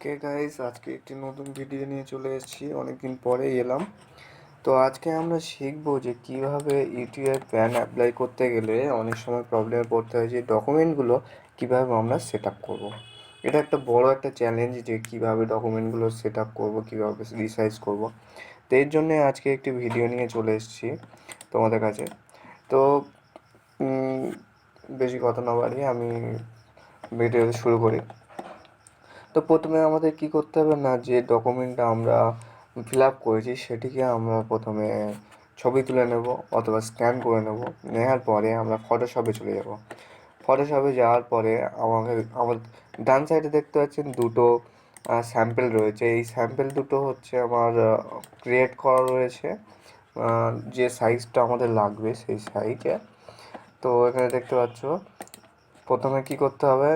Okay guys, আজকে একটি নতুন ভিডিও নিয়ে চলে এসেছি। অনেকদিন পরেই এলাম। তো আজকে আমরা শিখবো যে কিভাবে ইউটিউবে প্যান অ্যাপ্লাই করতে গেলে অনেক সময় প্রবলেমে পড়তে হয়, যে ডকুমেন্টগুলো কিভাবে আমরা সেট আপ করবো। এটা একটা বড় একটা চ্যালেঞ্জ যে কিভাবে ডকুমেন্টগুলো সেট আপ করবো, কীভাবে রিসাইজ করবো। তো এর জন্যে আজকে একটি ভিডিও নিয়ে চলে এসেছি তোমাদের কাছে। তো বেশি কথা না বাড়িয়ে আমি ভিডিও শুরু করি। তো প্রথমে আমাদের কি করতে হবে না, যে ডকুমেন্টটা আমরা ফিল আপ করেছি সেটিকে আমরা প্রথমে ছবি তুলে নেব অথবা স্ক্যান করে নেব। নেওয়ার পরে আমরা ফটোশপে চলে যাব। ফটোশপে যাওয়ার পরে আমার ডান সাইডে দেখতে পাচ্ছেন দুটো স্যাম্পেল রয়েছে। এই স্যাম্পেল দুটো হচ্ছে আমার ক্রিয়েট করা রয়েছে, যে সাইজটা আমাদের লাগবে সেই সাইজে। তো এখানে দেখতে পাচ্ছ প্রথমে কি করতে হবে,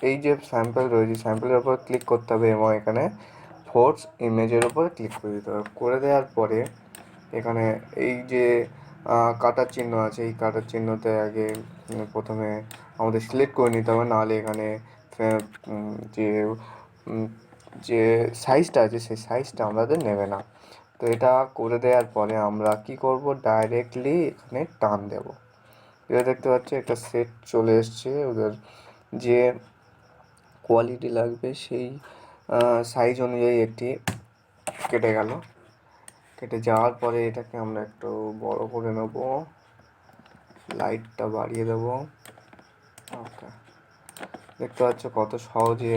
এই যে স্যাম্পল রয়েছে স্যাম্পলের উপর ক্লিক করতে হবে এবং এখানে ফোর্স ইমেজের উপর ক্লিক করে দিতে হবে। করে দেওয়ার পরে এখানে এই যে কাটার চিহ্ন আছে, এই কাটার চিহ্নতে আগে প্রথমে আমাদের সিলেক্ট করে নিতে হবে, নাহলে এখানে যে যে সাইজটা আছে সেই সাইজটা আমাদের নেবে না। তো এটা করে দেওয়ার পরে আমরা কি করব, ডাইরেক্টলি এখানে টান দেব। এটা দেখতে পাচ্ছি একটা সেট চলে এসছে, ওদের যে কোয়ালিটি লাগবে সেই সাইজ অনুযায়ী এটি কেটে গেল। কেটে যাওয়ার পরে এটাকে আমরা একটু বড় করে নেব, লাইটটা বাড়িয়ে দেব। ওকে, দেখতে পাচ্ছ কত সহজে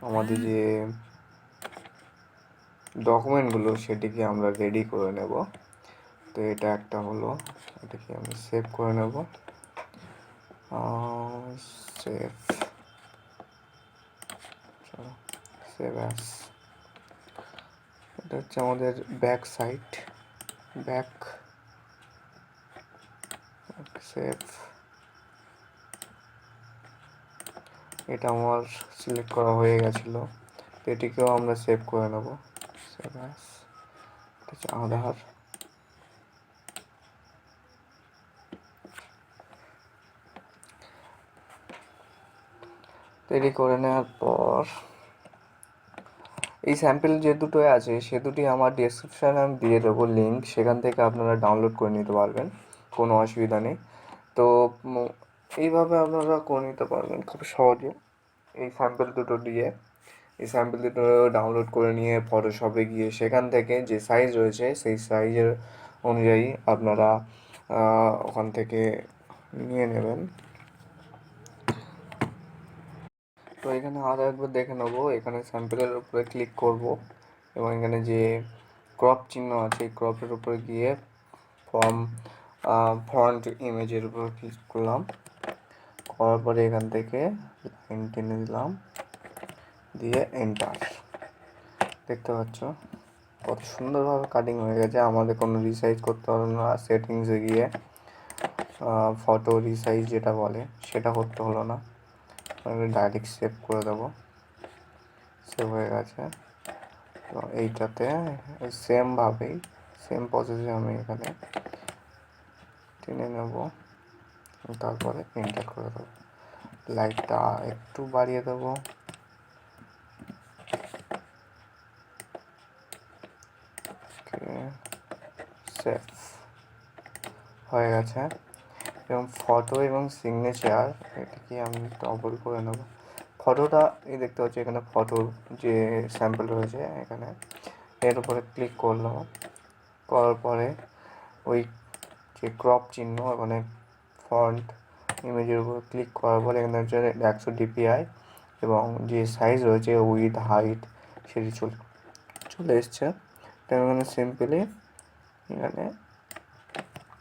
আমাদের যে ডকুমেন্টগুলো সেটিকে আমরা রেডি করে নেব। তো এটা একটা হলো, এটাকে আমি সেভ করে নেব। Save save as. এটা হচ্ছে আমাদের ব্যাক সাইড, ব্যাক সেভ। এটা আমার সিলেক্ট করা হয়ে গেছিলো, তো এটিকেও আমরা সেভ করে নেব। সেভ অ্যাস, এটা হচ্ছে আধার। এটি করে নেওয়ার পর এই স্যাম্পেল যে দুটো আছে সে দুটি আমার ডেসক্রিপশানে আমি দিয়ে দেবো লিঙ্ক, সেখান থেকে আপনারা ডাউনলোড করে নিতে পারবেন, কোনো অসুবিধা নেই। তো এইভাবে আপনারা করে নিতে পারবেন খুব সহজে এই স্যাম্পেল দুটো দিয়ে। এই স্যাম্পেল দুটো ডাউনলোড করে নিয়ে ফটোশপে গিয়ে সেখান থেকে যে সাইজ রয়েছে সেই সাইজের অনুযায়ী আপনারা ওখান থেকে নিয়ে নেবেন। তো এখানে আরও একবার দেখে নেবো, এখানে স্যাম্পেলের উপরে ক্লিক করব এবং এখানে যে ক্রপ চিহ্ন আছে এই ক্রপের উপরে গিয়ে ফন্ট ইমেজের উপর ক্লিক করলাম। করার পরে এখান থেকে লাইন টেনে দিলাম, দিয়ে এন্টার। দেখতে পাচ্ছ কত সুন্দরভাবে কাটিং হয়ে গেছে। আমাদের কোনো রিসাইজ করতে হলো না, সেটিংসে গিয়ে ফটো রিসাইজ যেটা বলে সেটা করতে হলো না, ডাইরেক্ট সেভ করে দেবো। সেভ হয়ে গেছে। তো এইটাতে সেমভাবেই সেম প্রসেসে আমি এখানে টেনে নেব, তারপরে এন্টার করে দেবো। লাইটটা একটু বাড়িয়ে দেবো। সেভ হয়ে গেছে। এবং ফটো এবং সিগনেচার এটিকে আমি ডবল করে নেব। ফটোটা এই দেখতে পাচ্ছি এখানে ফটোর যে স্যাম্পল রয়েছে এখানে, এর উপরে ক্লিক করলাম। করার পরে ওই যে ক্রপ চিহ্ন মানে ফন্ট ইমেজের উপর ক্লিক করার পরে এখানে হচ্ছে 100 DPI এবং যে সাইজ রয়েছে উইথ হাইট সেটি চলে এসছে। তাই এখানে সিম্পলি এখানে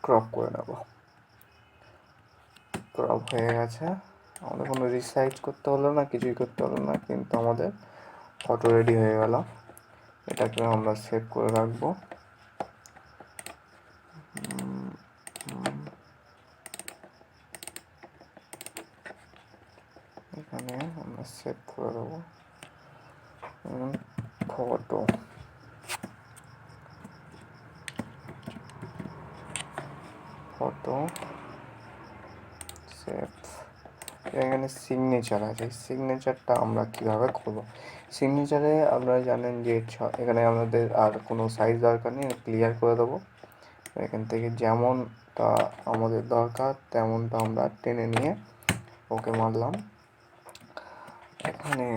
ক্রপ করে নেব। ক্রপ হয়ে গেছে, আমাদের কোনো রিসাইজ করতে হলো না, কিছুই করতে হলো না, কিন্তু আমাদের ফটো রেডি হয়ে গেল। এটাকে আমরা সেভ করে রাখবো। এখানে আমরা সেভ করে দেবো ফটো। ফটো সেভ এখানে সিগনেচার আছে, সিগনেচারটা আমরা কীভাবে করব। সিগনেচারে আপনারা জানেন যে এখানে আমাদের আর কোনো সাইজ দরকার নেই, ক্লিয়ার করে দেবো। এখান থেকে যেমনটা আমাদের দরকার তেমনটা আমরা টেনে নিয়ে ওকে মারলাম। এখানে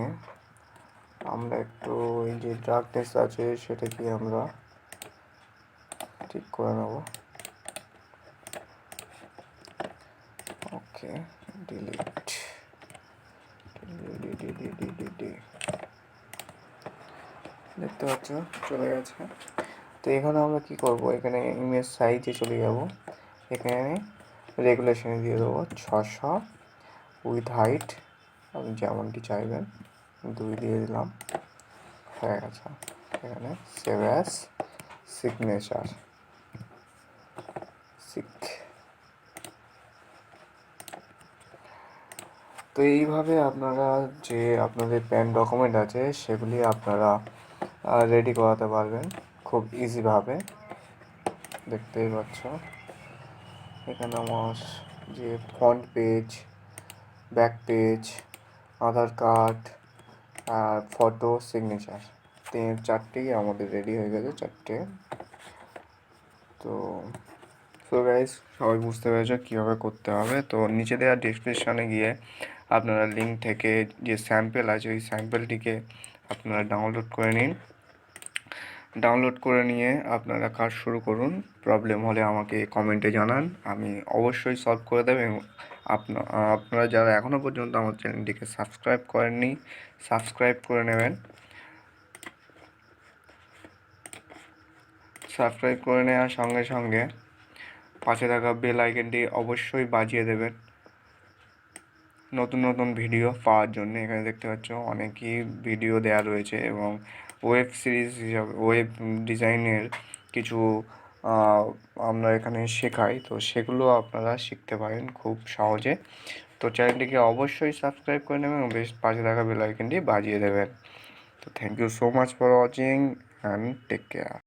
আমরা একটু এই যে ডার্কনেস আছে সেটাকে আমরা ঠিক করে নেব। ওকে, ডিলিট, দেখতে পাচ্ছ চলে গেছে। তো এখানে আমরা কি করব, এখানে ইমেজ সাইজে চলে যাব, এখানে রেগুলেশনে দিয়ে দেবো 600, উইথ হাইট আপনি যেমনটি চাইবেন 2 দিয়ে দিলাম, হয়ে গেছে। এখানে সেভ অ্যাজ সিগনেচার, তো এইভাবে আপনারা যে আপনাদের প্যান ডকুমেন্ট আছে সেগুলি আপনারা রেডি করাতে পারবেন খুব ইজিভাবে। দেখতেই পাচ্ছ এখানে আমার যে ফ্রন্ট পেজ, ব্যাক পেজ, আধার কার্ড আর ফটো, সিগনেচার, 4টেই আমাদের রেডি হয়ে গেছে, 4টে। তো গাইস সবাই বুঝতে পেরেছো কীভাবে করতে হবে। তো নিচে দেওয়া ডেসক্রিপশানে গিয়ে আপনারা লিঙ্ক থেকে যে স্যাম্পেল আছে ওই স্যাম্পেলটিকে আপনারা ডাউনলোড করে নিন। ডাউনলোড করে নিয়ে আপনারা কাজ শুরু করুন। প্রবলেম হলে আমাকে কমেন্টে জানান, আমি অবশ্যই সলভ করে দেব। এবং আপনারা যারা এখনও পর্যন্ত আমার চ্যানেলটিকে সাবস্ক্রাইব করেননি, সাবস্ক্রাইব করে নেবেন। সাবস্ক্রাইব করে নেওয়ার সঙ্গে সঙ্গে পাশে থাকা বেল আইকনটি অবশ্যই বাজিয়ে দেবেন নতুন নতুন ভিডিও পাওয়ার জন্য। এখানে দেখতে পাচ্ছ অনেকই ভিডিও দেওয়া রয়েছে এবং ওয়েব সিরিজ হিসাবে ওয়েব ডিজাইনের কিছু আমরা এখানে শেখাই, তো সেগুলো আপনারা শিখতে পারেন খুব সহজে। তো চ্যানেলটিকে অবশ্যই সাবস্ক্রাইব করে নেবেন এবং পাশে থাকা বেল আইকনটি বাজিয়ে দেবেন। তো thank you so much for watching and take care.